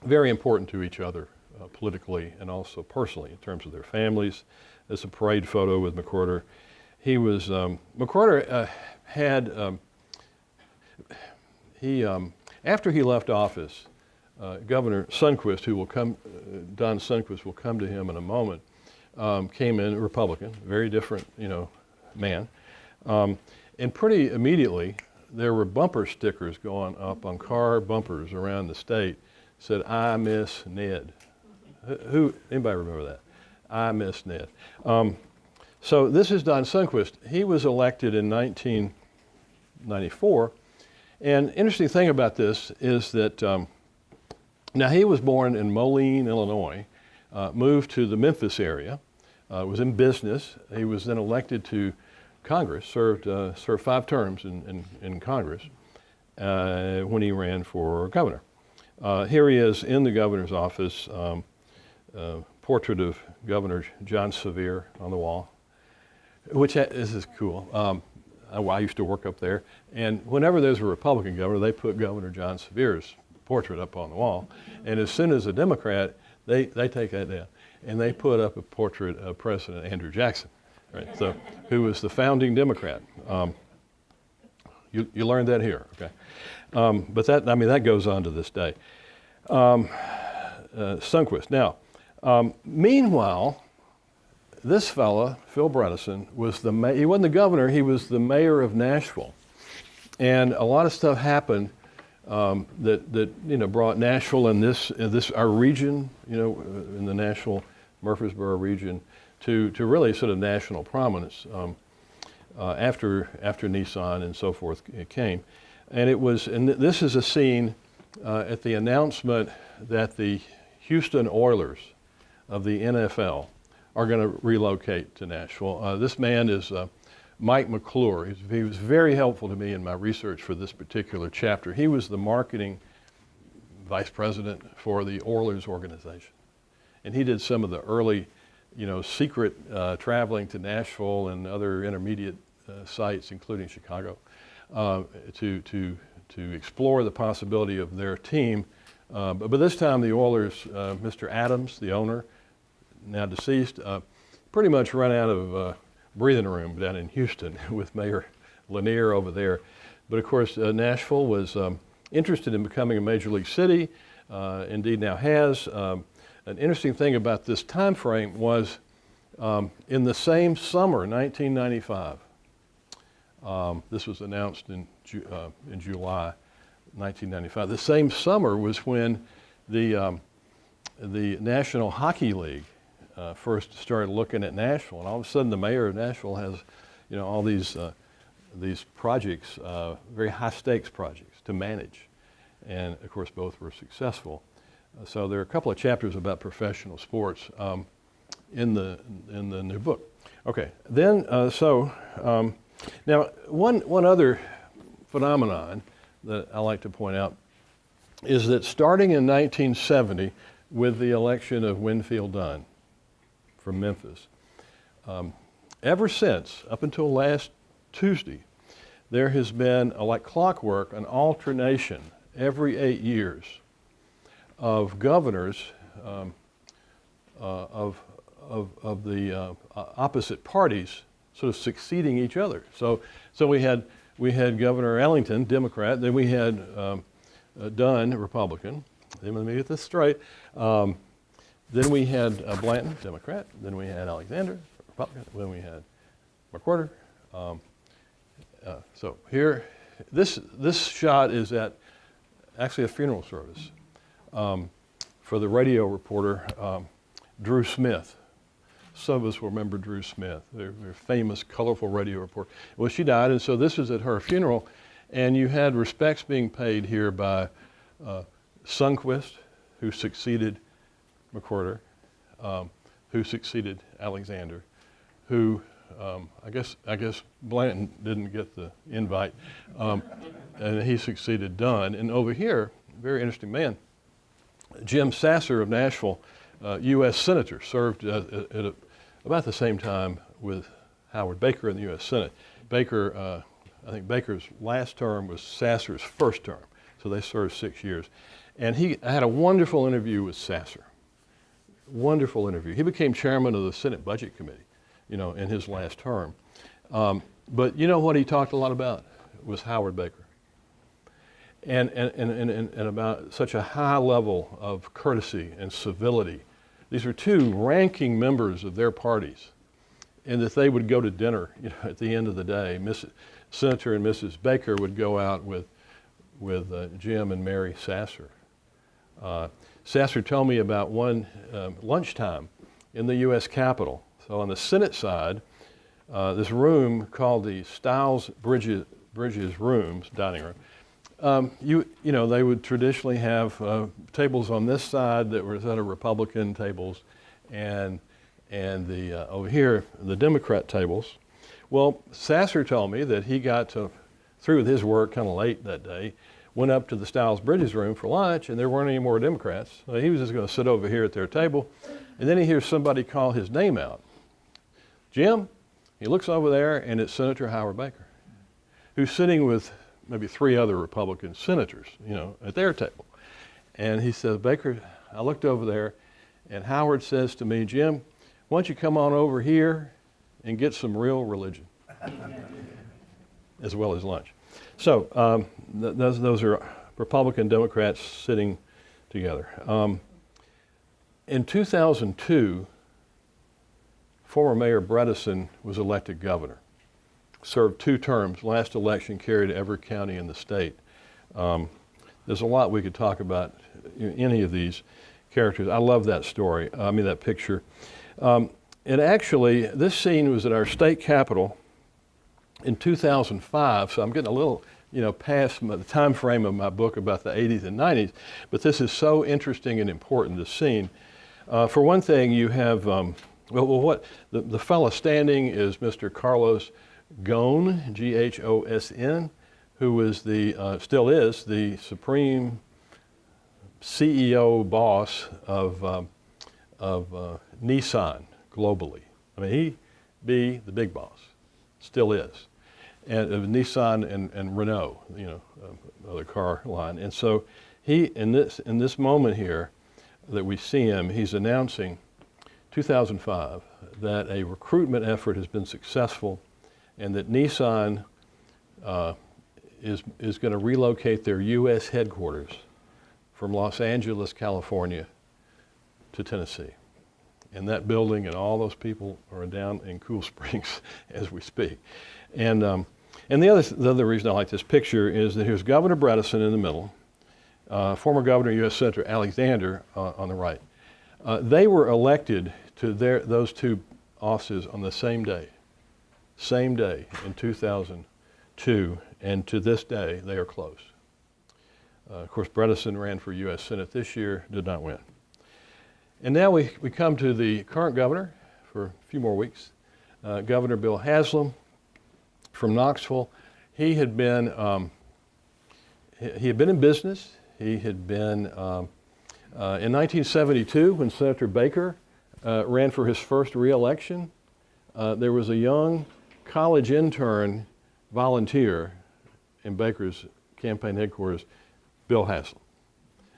Very important to each other politically and also personally in terms of their families. There's a parade photo with McWhorter. He was, McWhorter had, after he left office, Governor Sundquist, who will come, Don Sundquist will come to him in a moment, came in, a Republican, very different, man. And pretty immediately, there were bumper stickers going up on car bumpers around the state, said, "I miss Ned." Anybody remember that? "I miss Ned." So this is Don Sundquist. He was elected in 1994. And interesting thing about this is that now he was born in Moline, Illinois, moved to the Memphis area, was in business. He was then elected to Congress, served 5 terms in Congress when he ran for governor. Here he is in the governor's office, portrait of Governor John Sevier on the wall, which this is cool. I used to work up there, and whenever there's a Republican governor, they put Governor John Sevier's portrait up on the wall, and as soon as a Democrat, they take that down, and they put up a portrait of President Andrew Jackson, right? So, who was the founding Democrat. You learned that here, okay? But that goes on to this day. Sundquist. Now, meanwhile, this fella, Phil Bredesen, he wasn't the governor, he was the mayor of Nashville. And a lot of stuff happened that brought Nashville and our region, in the Nashville, Murfreesboro region, to really sort of national prominence after Nissan and so forth came. And this is a scene at the announcement that the Houston Oilers of the NFL are going to relocate to Nashville. This man is Mike McClure. He was very helpful to me in my research for this particular chapter. He was the marketing vice president for the Oilers organization. And he did some of the early, secret traveling to Nashville and other intermediate sites, including Chicago, to explore the possibility of their team. But this time the Oilers, Mr. Adams, the owner, now deceased, pretty much run out of breathing room down in Houston with Mayor Lanier over there. But of course, Nashville was interested in becoming a major league city, indeed now has. An interesting thing about this time frame was in the same summer, 1995, this was announced in July 1995. The same summer was when the National Hockey League first started looking at Nashville, and all of a sudden the mayor of Nashville has, all these projects, very high stakes projects to manage, and of course both were successful. So there are a couple of chapters about professional sports in the new book. Okay, then now one other phenomenon that I like to point out is that starting in 1970 with the election of Winfield Dunn from Memphis, ever since, up until last Tuesday, there has been, like clockwork, an alternation every 8 years of governors of the opposite parties sort of succeeding each other. So we had Governor Ellington, Democrat, then we had Dunn, Republican. Let me get this straight. Then we had Blanton, Democrat. Then we had Alexander, Republican. Then we had McWhorter. So here, this shot is at actually a funeral service for the radio reporter Drew Smith. some of us will remember Drew Smith, their famous, colorful radio reporter. Well, she died, and so this was at her funeral, and you had respects being paid here by Sundquist, who succeeded McWhorter, who succeeded Alexander, who I guess Blanton didn't get the invite, and he succeeded Dunn. And over here, very interesting man, Jim Sasser of Nashville, U.S. Senator, served at about the same time with Howard Baker in the U.S. Senate. Baker, I think Baker's last term was Sasser's first term, so they served 6 years. And I had a wonderful interview with Sasser. Wonderful interview. He became chairman of the Senate Budget Committee, in his last term. But you know what he talked a lot about was Howard Baker. And about such a high level of courtesy and civility. These are two ranking members of their parties, and that they would go to dinner, at the end of the day. Senator and Mrs. Baker would go out with Jim and Mary Sasser. Sasser told me about one lunchtime in the U.S. Capitol. So on the Senate side, this room called the Stiles Bridges Rooms, dining room. They would traditionally have tables on this side that were sort of Republican tables, and over here the Democrat tables. Well, Sasser told me that he got through with his work kind of late that day, went up to the Stiles Bridges room for lunch, and there weren't any more Democrats. So he was just going to sit over here at their table, and then he hears somebody call his name out. Jim, he looks over there, and it's Senator Howard Baker, who's sitting with maybe 3 other Republican senators, at their table. And he says, Baker, I looked over there, and Howard says to me, Jim, why don't you come on over here and get some real religion, as well as lunch. So those are Republican Democrats sitting together. In 2002, former Mayor Bredesen was elected governor. Served 2 terms, last election carried every county in the state. There's a lot we could talk about any of these characters. I love that story, that picture. And actually, this scene was at our state capitol in 2005, so I'm getting a little, past the time frame of my book about the 80s and 90s, but this is so interesting and important, this scene. For one thing, you have, the fellow standing is Mr. Carlos Ghosn, G-H-O-S-N, who was still is the supreme CEO boss of Nissan globally. He be the big boss, still is, and of Nissan and Renault, other car line. And so he, in this moment here that we see him, he's announcing 2005 that a recruitment effort has been successful, and that Nissan is going to relocate their U.S. headquarters from Los Angeles, California, to Tennessee. And that building and all those people are down in Cool Springs as we speak. And the other reason I like this picture is that here's Governor Bredesen in the middle, former Governor, U.S. Senator Alexander on the right. They were elected to those 2 offices on the same day in 2002, and to this day they are close. Of course, Bredesen ran for U.S. Senate this year, did not win. And now we come to the current governor for a few more weeks, Governor Bill Haslam from Knoxville. He had been in business. He had been in 1972 when Senator Baker ran for his first re-election. There was a young college intern volunteer in Baker's campaign headquarters, Bill Haslam,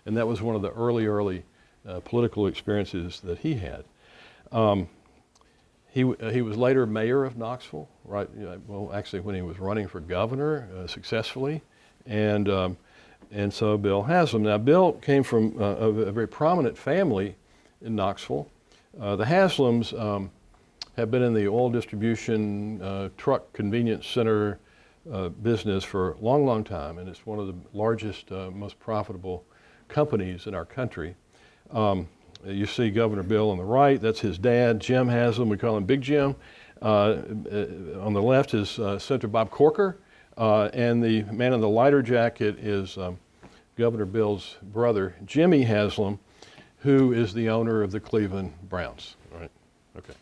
and that was one of the early political experiences that he had. He was later mayor of Knoxville, right? Actually, when he was running for governor successfully, and so Bill Haslam. Now, Bill came from a very prominent family in Knoxville. The Haslams have been in the oil distribution, truck convenience center business for a long time, and it's one of the largest, most profitable companies in our country. You see Governor Bill on the right, that's his dad, Jim Haslam, we call him Big Jim. On the left is Senator Bob Corker, and the man in the lighter jacket is Governor Bill's brother, Jimmy Haslam, who is the owner of the Cleveland Browns. Right? Okay.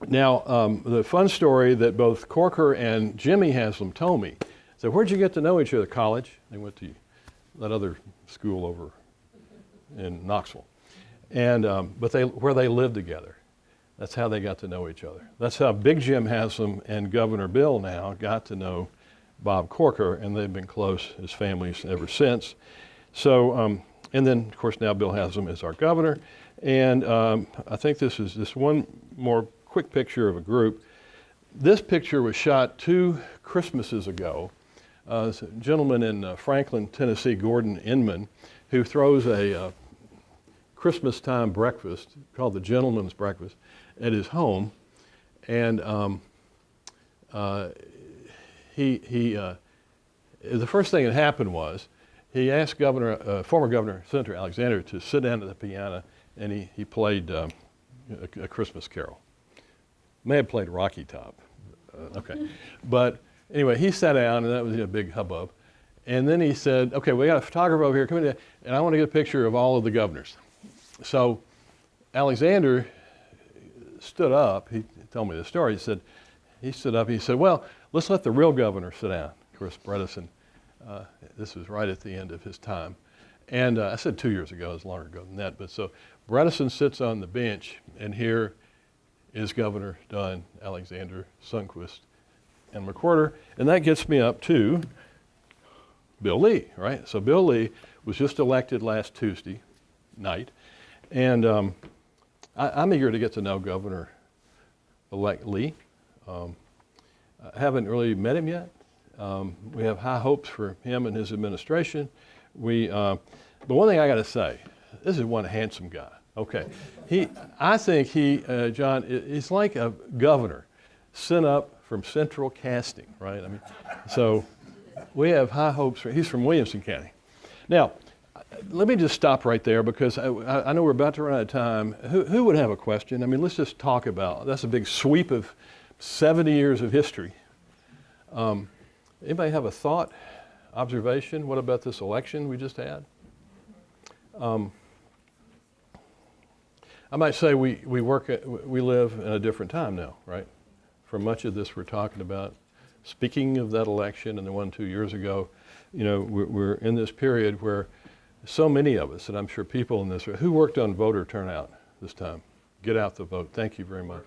Now, the fun story that both Corker and Jimmy Haslam told me, so where'd you get to know each other? College. They went to that other school over in Knoxville. And, but where they lived together. That's how they got to know each other. That's how Big Jim Haslam and Governor Bill now got to know Bob Corker, and they've been close as families ever since. So, and then, of course, now Bill Haslam is our governor. And I think this is just one more quick picture of a group. This picture was shot 2 Christmases ago. There's a gentleman in Franklin, Tennessee, Gordon Inman, who throws a Christmas time breakfast called the Gentleman's Breakfast at his home. And the first thing that happened was he asked former Governor Senator Alexander to sit down at the piano, and he played a Christmas carol. May have played Rocky Top, okay. But anyway, he sat down, and that was a big hubbub. And then he said, okay, we got a photographer over here, come in, and I want to get a picture of all of the governors. So Alexander stood up, he told me the story, he stood up, he said, well, let's let the real governor sit down. Of course, Bredesen, this was right at the end of his time. And I said 2 years ago, it was longer ago than that, but so Bredesen sits on the bench, and here is Governor Dunn, Alexander, Sundquist, and McWhorter, and that gets me up to Bill Lee, right? So Bill Lee was just elected last Tuesday night, and I'm eager to get to know Governor-elect Lee. I haven't really met him yet. We have high hopes for him and his administration. But one thing I got to say, this is one handsome guy. Okay, I think John, he's like a governor sent up from Central Casting, right? I mean, so we have high hopes for. He's from Williamson County. Now, let me just stop right there because I know we're about to run out of time. Who would have a question? I mean, let's just talk about. That's a big sweep of 70 years of history. Anybody have a thought, observation? What about this election we just had? I might say we live in a different time now, right? For much of this we're talking about, speaking of that election and the one 2 years ago, you know, we're in this period where so many of us, and I'm sure people in this, who worked on voter turnout this time? Get out the vote. Thank you very much.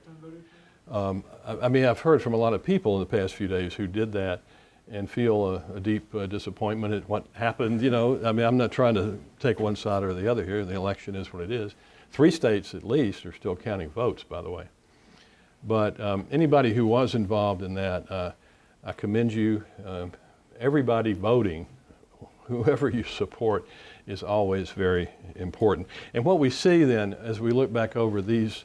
I mean, I've heard from a lot of people in the past few days who did that and feel a deep disappointment at what happened. You know, I mean, I'm not trying to take one side or the other here. The election is what it is. 3 states at least are still counting votes, by the way. But anybody who was involved in that, I commend you. Everybody voting, whoever you support, is always very important. And what we see then, as we look back over these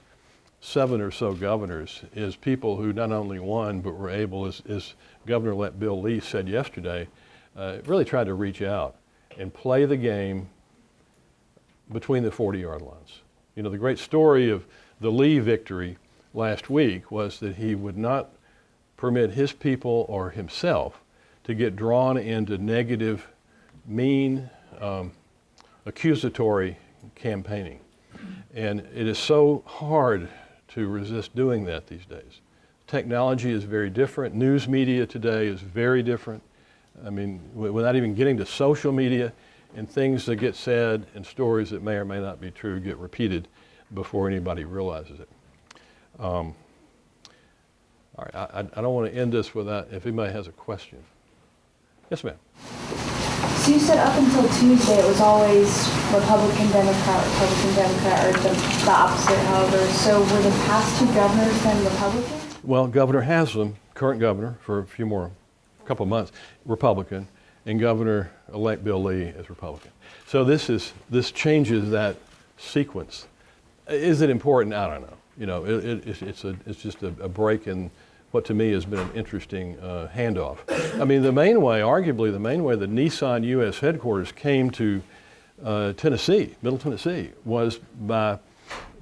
7 or so governors, is people who not only won, but were able, as Governor-elect Bill Lee said yesterday, really tried to reach out and play the game between the 40-yard lines. You know, the great story of the Lee victory last week was that he would not permit his people or himself to get drawn into negative, mean, accusatory campaigning. And it is so hard to resist doing that these days. Technology is very different. News media today is very different. I mean, without even getting to social media, and things that get said and stories that may or may not be true get repeated before anybody realizes it. All right, I don't want to end this without, if anybody has a question. Yes, ma'am.
So you said up until Tuesday it was always Republican, Democrat, or the opposite, however. So were the past 2 governors then Republican?
Well, Governor Haslam, current governor for a couple of months, Republican, and Governor-elect Bill Lee is Republican. So this changes that sequence. Is it important? I don't know. You know, it's just a break in what to me has been an interesting handoff. I mean, arguably the main way the Nissan U.S. headquarters came to Tennessee, Middle Tennessee, was by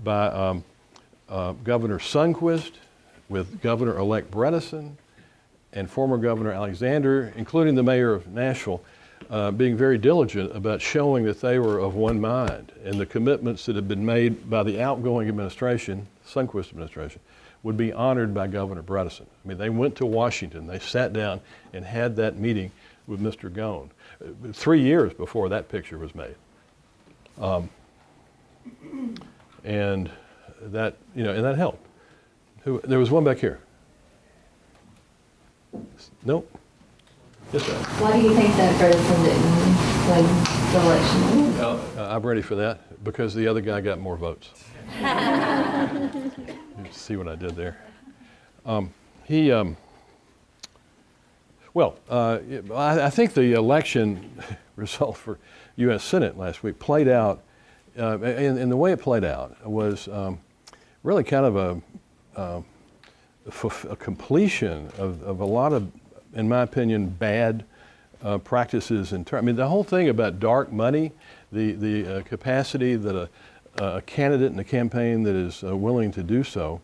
Governor Sundquist with Governor-elect Bredesen and former Governor Alexander, including the mayor of Nashville, being very diligent about showing that they were of one mind, and the commitments that had been made by the outgoing administration, Sundquist administration, would be honored by Governor Bredesen. I mean, they went to Washington, they sat down and had that meeting with Mr. Gone 3 years before that picture was made. And that, and that helped. There was one back here. Nope. Yes, sir.
Why do you think that Bredesen didn't win the election?
I'm ready for that because the other guy got more votes. You see what I did there? I think the election result for U.S. Senate last week played out, and the way it played out was really kind of a completion of a lot of, in my opinion, bad practices. I mean, the whole thing about dark money, the capacity that a candidate in a campaign that is willing to do so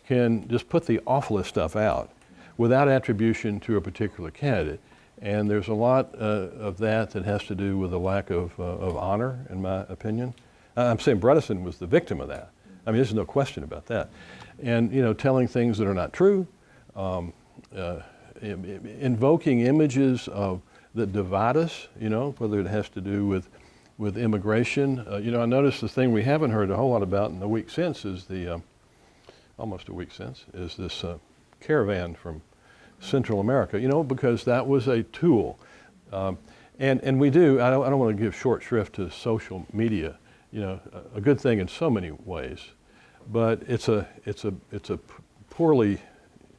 can just put the awfulest stuff out without attribution to a particular candidate. And there's a lot of that has to do with a lack of honor, in my opinion. I'm saying Bredesen was the victim of that. I mean, there's no question about that. And, telling things that are not true, invoking images that divide us, whether it has to do with immigration. I noticed the thing we haven't heard a whole lot about in the week since is almost a week since, is this caravan from Central America, because that was a tool. And we do, I don't want to give short shrift to social media, a good thing in so many ways, but it's a poorly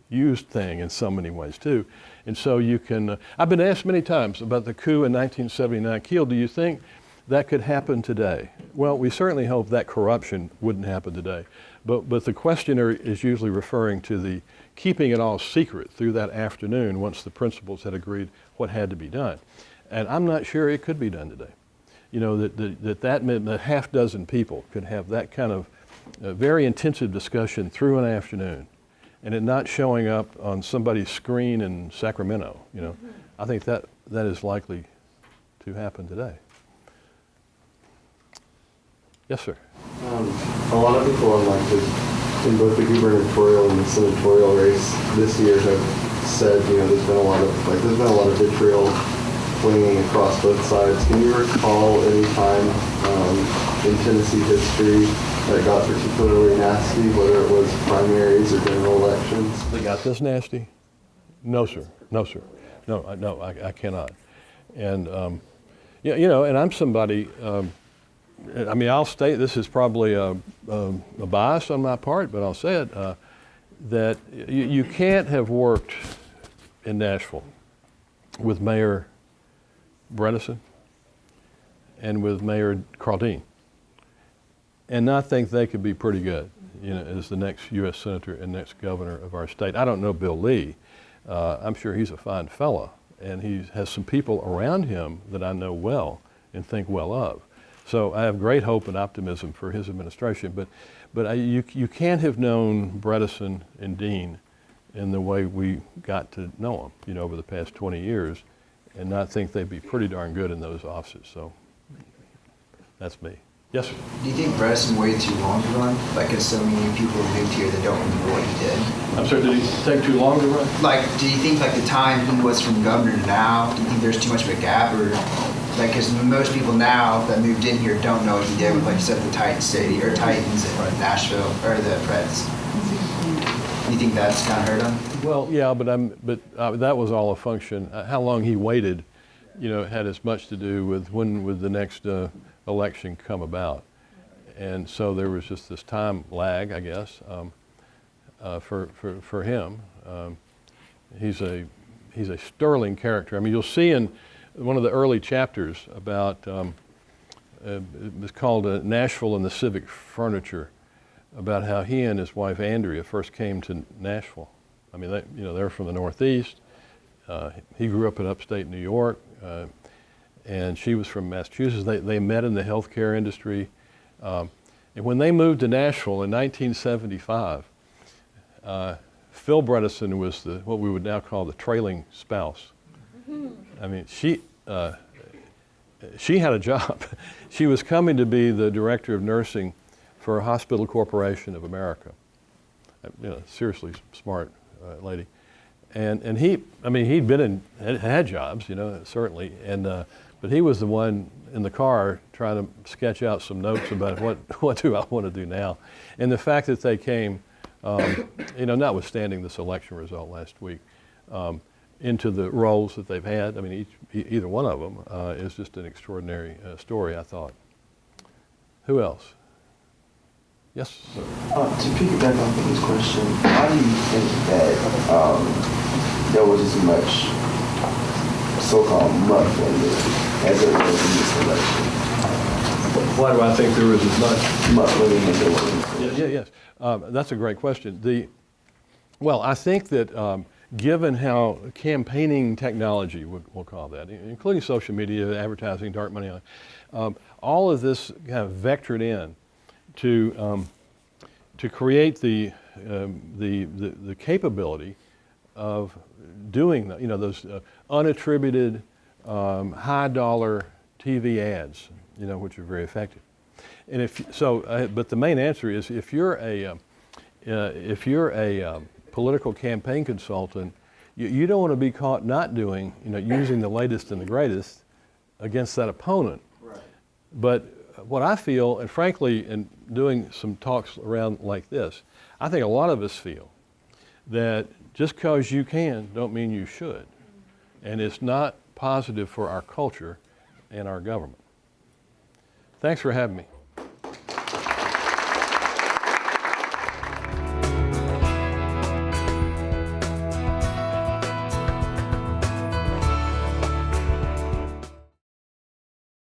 used thing in so many ways too. And so you can, I've been asked many times about the coup in 1979. Keel, do you think that could happen today? Well, we certainly hope that corruption wouldn't happen today. But the questioner is usually referring to the keeping it all secret through that afternoon once the principals had agreed what had to be done. And I'm not sure it could be done today. That half dozen people could have that kind of very intensive discussion through an afternoon and it not showing up on somebody's screen in Sacramento. I think that is likely to happen today. Yes, sir.
A lot of people in both the gubernatorial and the senatorial race this year have said, there's been a lot of vitriol flinging across both sides. Can you recall any time in Tennessee history that got particularly nasty, whether it was primaries or general elections?
They got this nasty? No, sir. No, sir. No, I cannot. And and I'm somebody. I'll state this is probably a bias on my part, but I'll say it, that you can't have worked in Nashville with Mayor Bredesen and with Mayor Crawdine and not think they could be pretty good, as the next U.S. Senator and next governor of our state. I don't know Bill Lee. I'm sure he's a fine fella, and he has some people around him that I know well and think well of. So I have great hope and optimism for his administration, but you can't have known Bredesen and Dean in the way we got to know them, over the past 20 years, and not think they'd be pretty darn good in those offices. So that's me. Yes, sir.
Do you think Bredesen waited too long to run? Because so many people moved here that don't remember what he did.
I'm sorry, did he take too long to run?
Do you think the time he was from governor to now, do you think there's too much of a gap, or because most people now that moved in here don't know what he did with, like you said, the Titans in Nashville or the Preds? Do you think that's kind of hurt him?
Well, yeah, but that was all a function. How long he waited, had as much to do with when would the next election come about, and so there was just this time lag, I guess, for him. He's a sterling character. You'll see in one of the early chapters about it's called Nashville and the Civic Furniture, about how he and his wife Andrea first came to Nashville. They're from the Northeast. He grew up in upstate New York, and she was from Massachusetts. They met in the healthcare industry. And when they moved to Nashville in 1975, Phil Bredesen was what we would now call the trailing spouse. I mean, she had a job. She was coming to be the director of nursing for Hospital Corporation of America. Seriously smart lady. And he'd been had jobs, certainly, but he was the one in the car trying to sketch out some notes about what do I want to do now. And the fact that they came, notwithstanding this election result last week, into the roles that they've had, either one of them is just an extraordinary story, I thought. Who else? Yes, sir.
To piggyback off of this question, why do you think that there was as much so-called muddling as it was in this election?
Why do I think there was as much
muddling as there was?
Yes. That's a great question. I think that given how campaigning technology, we'll call that, including social media, advertising, dark money, all of this kind of vectored in to create the capability of doing those unattributed high dollar TV ads, which are very effective. And but the main answer is if you're a political campaign consultant, you don't want to be caught not doing, using the latest and the greatest against that opponent. Right. But what I feel, and frankly, in doing some talks around like this, I think a lot of us feel that just because you can don't mean you should. And it's not positive for our culture and our government. Thanks for having me.